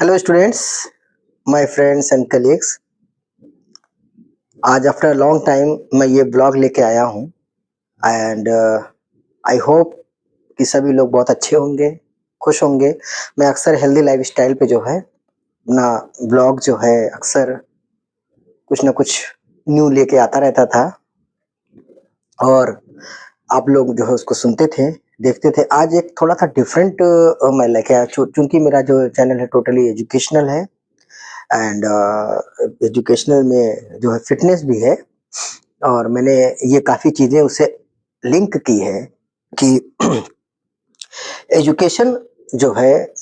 Hello students, my friends and colleagues. आज after long time मैं ये ब्लॉग लेके आया हूँ एंड आई होप कि सभी लोग बहुत अच्छे होंगे, खुश होंगे। मैं अक्सर हेल्दी लाइफस्टाइल पे जो है अपना ब्लॉग जो है अक्सर कुछ ना कुछ न्यू लेके आता रहता था और आप लोग जो है उसको सुनते थे, देखते थे। आज एक थोड़ा सा डिफरेंट मैं लेके आया चूंकि मेरा जो चैनल है टोटली एजुकेशनल है एंड एजुकेशनल में जो है फिटनेस भी है और मैंने ये काफ़ी चीज़ें उससे लिंक की है कि एजुकेशन जो है,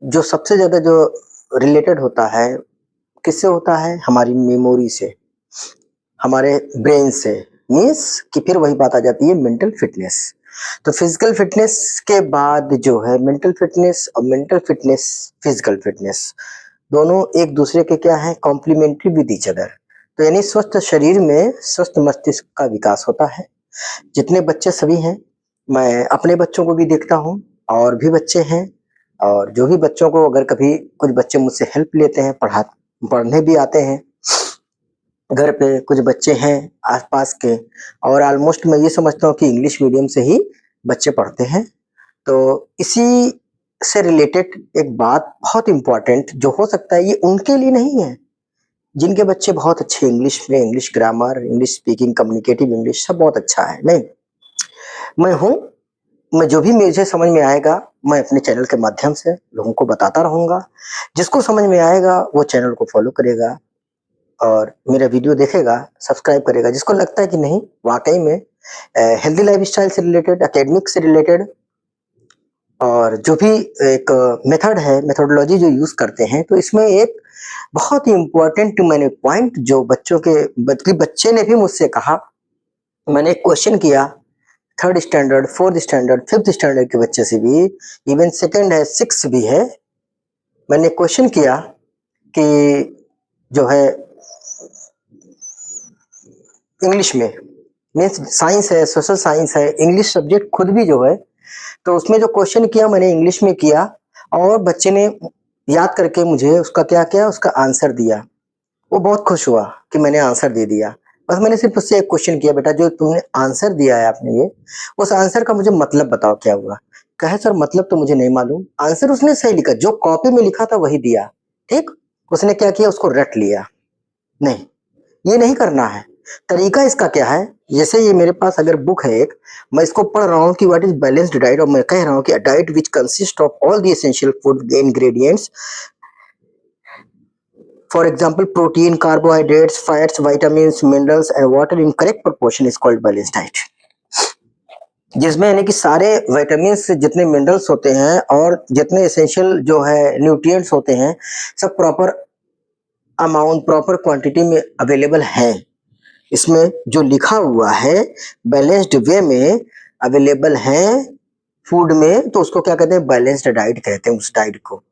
जो सबसे ज़्यादा जो रिलेटेड होता है, किससे होता है? हमारी मेमोरी से, हमारे ब्रेन से। मीन्स कि फिर वही बात आ जाती है मेंटल फिटनेस। तो फिजिकल फिटनेस के बाद जो है मेंटल फिटनेस और मेंटल फिटनेस, फिजिकल फिटनेस दोनों एक दूसरे के क्या है? Complementary with each other. तो यानी स्वस्थ शरीर में स्वस्थ मस्तिष्क का विकास होता है। जितने बच्चे सभी हैं, मैं अपने बच्चों को भी देखता हूँ और भी बच्चे हैं, और जो भी बच्चों को अगर कभी कुछ बच्चे मुझसे हेल्प लेते हैं, पढ़ने भी आते हैं। घर पे कुछ बच्चे हैं आसपास के, और ऑलमोस्ट मैं ये समझता हूँ कि इंग्लिश मीडियम से ही बच्चे पढ़ते हैं। तो इसी से रिलेटेड एक बात बहुत इम्पोर्टेंट जो हो सकता है ये उनके लिए नहीं है जिनके बच्चे बहुत अच्छे इंग्लिश में, English grammar, English speaking, communicative English सब बहुत अच्छा है। नहीं, मैं हूँ, मैं जो भी मुझे समझ में आएगा मैं अपने चैनल के माध्यम से लोगों को बताता रहूंगा। जिसको समझ में आएगा वो चैनल को फॉलो करेगा और मेरा वीडियो देखेगा, सब्सक्राइब करेगा। जिसको लगता है कि नहीं वाकई में हेल्दी लाइफस्टाइल से रिलेटेड, एकेडमिक से रिलेटेड और जो भी एक मेथड है, मेथोडोलॉजी जो यूज करते हैं, तो इसमें एक बहुत ही इम्पोर्टेंट मैंने पॉइंट जो बच्चों के बच्चे ने भी मुझसे कहा, मैंने एक क्वेश्चन किया third standard, fourth standard, fifth standard के बच्चे से भी, इवन सेकंड है, सिक्स भी है। मैंने क्वेश्चन किया कि जो है इंग्लिश में, मीन्स साइंस है, सोशल साइंस है, इंग्लिश सब्जेक्ट खुद भी जो है, तो उसमें जो क्वेश्चन किया मैंने इंग्लिश में किया और बच्चे ने याद करके मुझे उसका क्या किया, उसका आंसर दिया। वो बहुत खुश हुआ कि मैंने आंसर दे दिया। बस मैंने सिर्फ उससे एक क्वेश्चन किया, बेटा जो तुमने आंसर दिया है आपने ये, उस आंसर का मुझे मतलब बताओ क्या हुआ। कहे सर मतलब तो मुझे नहीं मालूम। आंसर उसने सही लिखा, जो कॉपी में लिखा था वही दिया। ठीक, उसने क्या किया, उसको रट लिया। नहीं, ये नहीं करना है। तरीका इसका क्या है, जैसे ये मेरे पास अगर बुक है एक, मैं इसको पढ़ रहा हूँ कि व्हाट इज बैलेंस्ड डाइट, और मैं कह रहा हूँ कि diet which consist of all the essential food ingredients, for example protein, carbohydrates, fats, vitamins, minerals and water in correct proportion is called balance diet. जिसमें यानी कि सारे विटामिन्स, जितने मिनरल्स होते हैं और जितने एसेंशियल जो है न्यूट्रिएंट्स होते हैं, सब प्रॉपर अमाउंट, प्रॉपर क्वांटिटी में अवेलेबल है। इसमें जो लिखा हुआ है बैलेंस्ड वे में अवेलेबल है फूड में, तो उसको क्या कहते हैं, बैलेंस्ड डाइट कहते हैं उस डाइट को।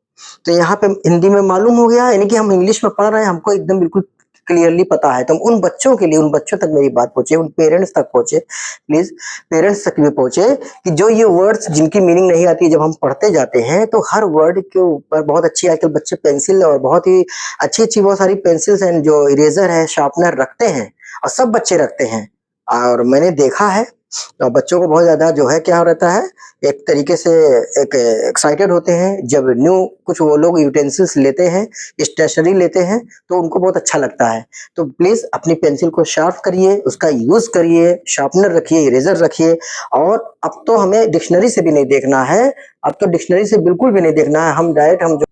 तो यहाँ पे हिंदी में मालूम हो गया, यानी कि हम इंग्लिश में पढ़ रहे हैं, हमको एकदम बिल्कुल क्लियरली पता है। तो उन बच्चों के लिए, उन बच्चों तक मेरी बात पहुंचे, उन पेरेंट्स तक पहुंचे, प्लीज पेरेंट्स तक भी पहुंचे कि जो ये वर्ड्स जिनकी मीनिंग नहीं आती, जब हम पढ़ते जाते हैं तो हर वर्ड के ऊपर बहुत अच्छी, आजकल बच्चे पेंसिल और बहुत ही अच्छी अच्छी बहुत सारी पेंसिल्स एंड जो इरेजर है, शार्पनर रखते हैं, और सब बच्चे रखते हैं। और मैंने देखा है तो बच्चों को बहुत ज्यादा जो है क्या रहता है, एक तरीके से एक एक्साइटेड होते हैं जब न्यू कुछ वो लोग यूटेंसिल्स लेते हैं, स्टेशनरी लेते हैं, तो उनको बहुत अच्छा लगता है। तो प्लीज अपनी पेंसिल को शार्प करिए, उसका यूज करिए, शार्पनर रखिए, इरेजर रखिए। और अब तो हमें डिक्शनरी से भी नहीं देखना है, अब तो डिक्शनरी से बिल्कुल भी नहीं देखना है, हम डायरेक्ट हम जो,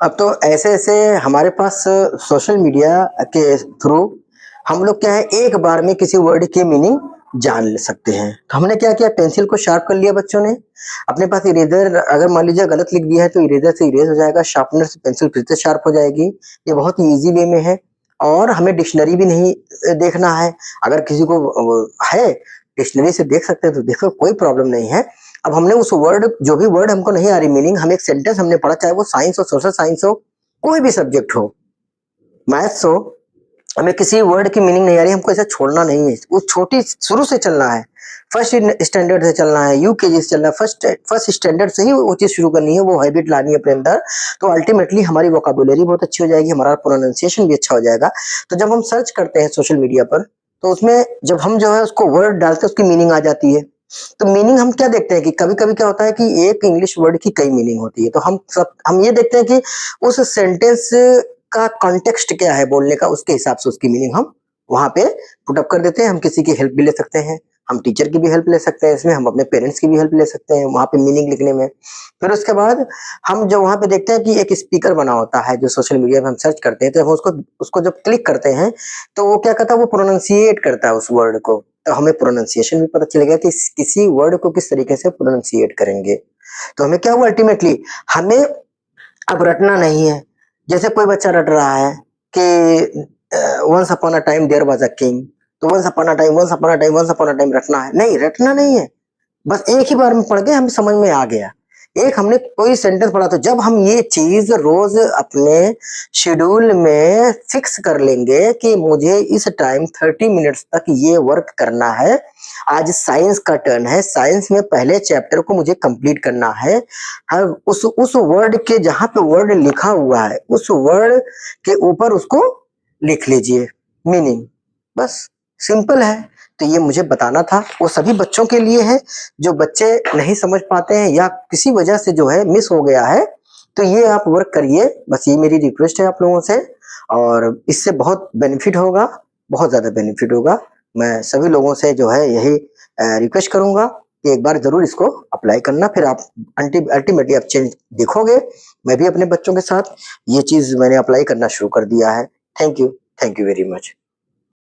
अब तो ऐसे ऐसे हमारे पास सोशल मीडिया के थ्रू हम लोग क्या है, एक बार में किसी वर्ड की मीनिंग जान सकते हैं। तो हमने क्या किया, पेंसिल को शार्प कर लिया बच्चों ने, अपने पास इरेजर, अगर मान लीजिए गलत लिख दिया है तो इरेजर से इरेज हो जाएगा, शार्पनर से पेंसिल फिर से शार्प हो जाएगी। ये बहुत ही ईजी वे में है और हमें डिक्शनरी भी नहीं देखना है। अगर किसी को है डिक्शनरी से देख सकते हैं तो देखो, कोई प्रॉब्लम नहीं है। अब हमने उस वर्ड, जो भी वर्ड हमको नहीं आ रही मीनिंग, हम एक सेंटेंस हमने पढ़ा, चाहे वो साइंस हो, सोशल साइंस हो, कोई भी सब्जेक्ट हो, मैथ्स हो, हमें किसी वर्ड की मीनिंग नहीं आ रही, हमको ऐसा छोड़ना नहीं है, वो छोटी शुरू से चलना है। फर्स्ट स्टैंडर्ड से चलना है, यूकेजी से चलना है, फर्स्ट स्टैंडर्ड से ही वो चीज शुरू करनी है, वो हैबिट लानी है अपने अंदर। तो अल्टीमेटली हमारी वोकाबुलरी बहुत अच्छी हो जाएगी, हमारा प्रोनाउंसिएशन भी अच्छा हो जाएगा। तो जब हम सर्च करते हैं सोशल मीडिया पर, तो उसमें जब हम जो है उसको वर्ड डालते हैं, उसकी मीनिंग आ जाती है। तो मीनिंग हम क्या देखते हैं कि कभी-कभी क्या होता है कि एक इंग्लिश वर्ड की कई मीनिंग होती है। तो हम ये देखते हैं कि उस सेंटेंस का कॉन्टेक्स्ट क्या है बोलने का, उसके हिसाब से उसकी मीनिंग हम वहाँ पे पुट अप कर देते हैं। हम किसी की हेल्प भी ले सकते हैं, हम टीचर की भी हेल्प ले सकते हैं इसमें, हम अपने पेरेंट्स की भी हेल्प ले सकते हैं वहाँ पे मीनिंग लिखने में। फिर उसके बाद हम जब वहाँ पे देखते हैं कि एक स्पीकर बना होता है जो सोशल मीडिया पे हम सर्च करते हैं, तो हम उसको उसको जब क्लिक करते हैं, तो वो क्या करता है, वो प्रोनाउंसिएट करता है उस वर्ड को। तो हमें प्रोनाउंसिएशन भी पता चलेगा कि किसी वर्ड को किस तरीके से प्रोनाउंसिएट करेंगे। तो हमें क्या हुआ अल्टीमेटली, हमें अब रटना नहीं है। जैसे कोई बच्चा रट रहा है कि once upon a time there was a king, तो once upon a time, once upon a time, once upon a time रटना है? नहीं, रटना नहीं है। बस एक ही बार में पढ़ के हमें समझ में आ गया। एक हमने कोई सेंटेंस पढ़ा, तो जब हम ये चीज रोज अपने शेड्यूल में फिक्स कर लेंगे कि मुझे इस टाइम 30 मिनट्स तक ये वर्क करना है, आज साइंस का टर्न है, साइंस में पहले चैप्टर को मुझे कंप्लीट करना है। हर उस वर्ड के जहां पे वर्ड लिखा हुआ है, उस वर्ड के ऊपर उसको लिख लीजिए मीनिंग। बस सिंपल है। तो ये मुझे बताना था, वो सभी बच्चों के लिए है जो बच्चे नहीं समझ पाते हैं या किसी वजह से जो है मिस हो गया है। तो ये आप वर्क करिए, बस ये मेरी रिक्वेस्ट है आप लोगों से, और इससे बहुत बेनिफिट होगा, बहुत ज्यादा बेनिफिट होगा। मैं सभी लोगों से जो है यही रिक्वेस्ट करूंगा कि एक बार जरूर इसको अप्लाई करना, फिर आप अल्टीमेटली आप चेंज देखोगे। मैं भी अपने बच्चों के साथ ये चीज मैंने अप्लाई करना शुरू कर दिया है। Thank you very much.